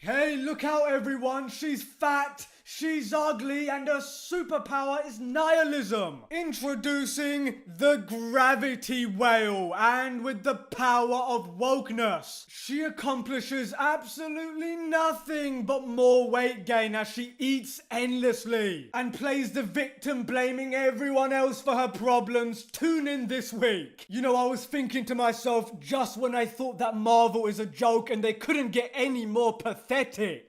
Hey, look out everyone, she's fat, she's ugly, and her superpower is nihilism. Introducing the gravity whale, and with the power of wokeness, she accomplishes absolutely nothing but more weight gain as she eats endlessly and plays the victim, blaming everyone else for her problems. Tune in this week. You know, I was thinking to myself just when I thought that Marvel is a joke and they couldn't get any more pathetic,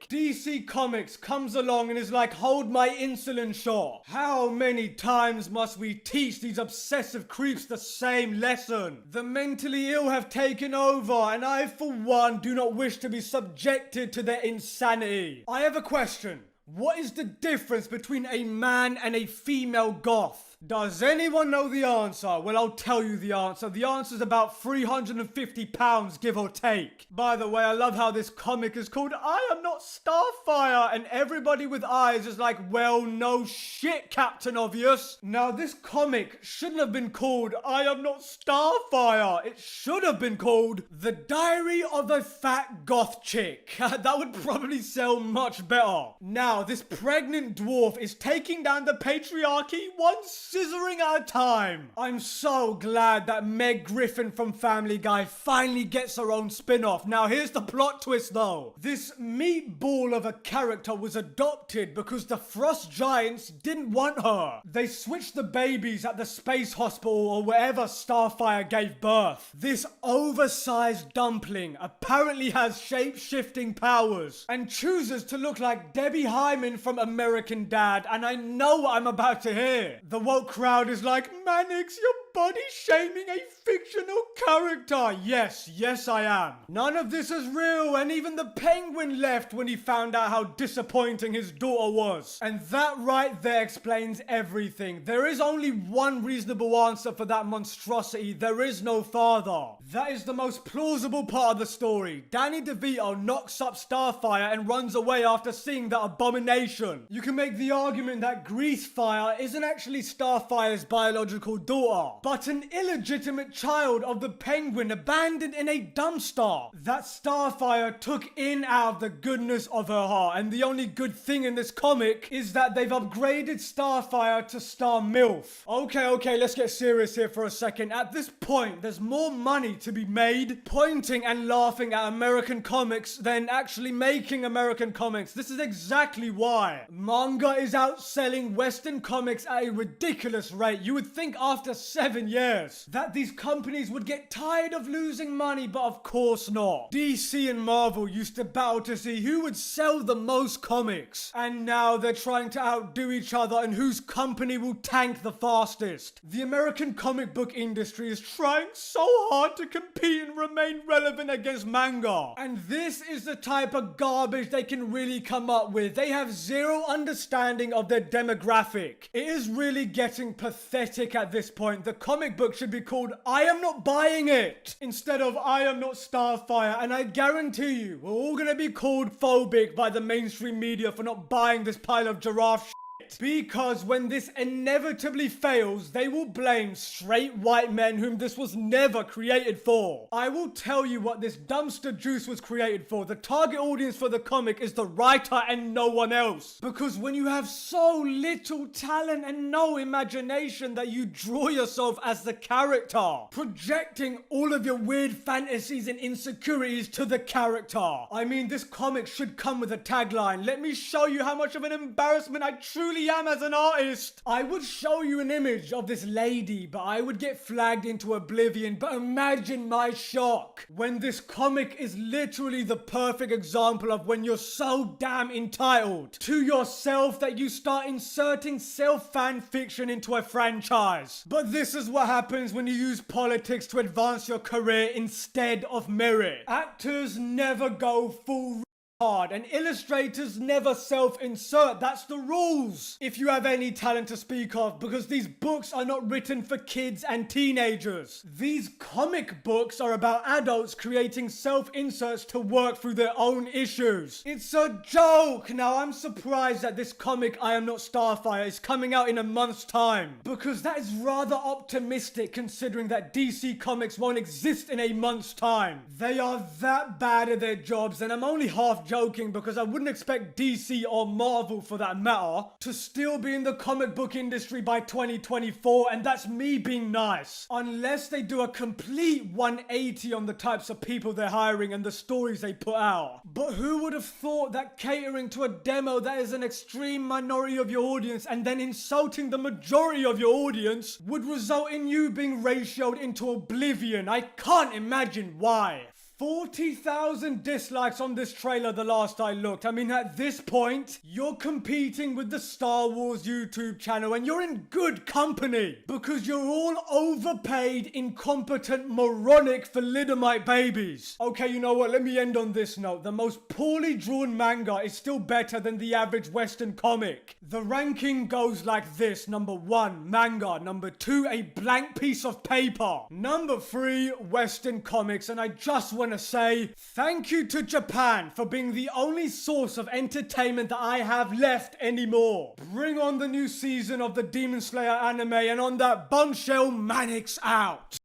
DC Comics comes along and is like, hold my insulin shot. How many times must we teach these obsessive creeps the same lesson? The mentally ill have taken over, and I for one do not wish to be subjected to their insanity. I have a question. What is the difference between a man and a female goth? Does anyone know the answer? Well, I'll tell you the answer. The answer is about 350 pounds, give or take. By the way, I love how this comic is called I Am Not Starfire, and everybody with eyes is like, well, no shit, Captain Obvious. Now, this comic shouldn't have been called I Am Not Starfire. It should have been called The Diary of a Fat Goth Chick. That would probably sell much better. Now, this pregnant dwarf is taking down the patriarchy once scissoring at a time. I'm so glad that Meg Griffin from Family Guy finally gets her own spin-off. Now here's the plot twist though. This meatball of a character was adopted because the Frost Giants didn't want her. They switched the babies at the space hospital or wherever Starfire gave birth. This oversized dumpling apparently has shape-shifting powers and chooses to look like Debbie Hyman from American Dad, and I know what I'm about to hear. The woke crowd is like, Mannix, you're body shaming a fictional character. Yes, I am. None of this is real, and even the Penguin left when he found out how disappointing his daughter was. And that right there explains everything. There is only one reasonable answer for that monstrosity. There is no father. That is the most plausible part of the story. Danny DeVito knocks up Starfire and runs away after seeing that abomination. You can make the argument that Greasefire isn't actually Starfire's biological daughter, but an illegitimate child of the Penguin abandoned in a dumpster that Starfire took in out of the goodness of her heart. And the only good thing in this comic is that they've upgraded Starfire to Star MILF. Okay, let's get serious here for a second. At this point, there's more money to be made pointing and laughing at American comics than actually making American comics. This is exactly why manga is outselling Western comics at a ridiculous rate. You would think after 7 years that these companies would get tired of losing money, but of course not. DC and Marvel used to battle to see who would sell the most comics, and now they're trying to outdo each other and whose company will tank the fastest. The American comic book industry is trying so hard to compete and remain relevant against manga, and this is the type of garbage they can really come up with. They have zero understanding of their demographic. It is really getting pathetic at this point. The comic book should be called I Am Not Buying It instead of I Am Not Starfire, and I guarantee you we're all gonna be called phobic by the mainstream media for not buying this pile of giraffe shit. Because when this inevitably fails, they will blame straight white men whom this was never created for. I will tell you what this dumpster juice was created for. The target audience for the comic is the writer and no one else. Because when you have so little talent and no imagination that you draw yourself as the character, projecting all of your weird fantasies and insecurities to the character. I mean, this comic should come with a tagline. Let me show you how much of an embarrassment I truly am as an artist. I would show you an image of this lady, but I would get flagged into oblivion. But imagine my shock when this comic is literally the perfect example of when you're so damn entitled to yourself that you start inserting self-fan fiction into a franchise. But this is what happens when you use politics to advance your career instead of merit. Actors never go full hard, and illustrators never self-insert. That's the rules if you have any talent to speak of, because these books are not written for kids and teenagers. These comic books are about adults creating self-inserts to work through their own issues. It's a joke. Now I'm surprised that this comic I Am Not Starfire is coming out in a month's time, because that is rather optimistic considering that DC Comics won't exist in a month's time. They are that bad at their jobs, and I'm only half joking, because I wouldn't expect DC or Marvel for that matter to still be in the comic book industry by 2024, and that's me being nice. Unless they do a complete 180 on the types of people they're hiring and the stories they put out. But who would have thought that catering to a demo that is an extreme minority of your audience and then insulting the majority of your audience would result in you being ratioed into oblivion? I can't imagine why. 40,000 dislikes on this trailer the last I looked. I mean, at this point, you're competing with the Star Wars YouTube channel and you're in good company because you're all overpaid, incompetent, moronic thalidomide babies. Okay, you know what? Let me end on this note. The most poorly drawn manga is still better than the average Western comic. The ranking goes like this. Number 1, manga. Number 2, a blank piece of paper. Number 3, Western comics. And I just want to say thank you to Japan for being the only source of entertainment that I have left anymore. Bring on the new season of the Demon Slayer anime, and on that bombshell, Manix out.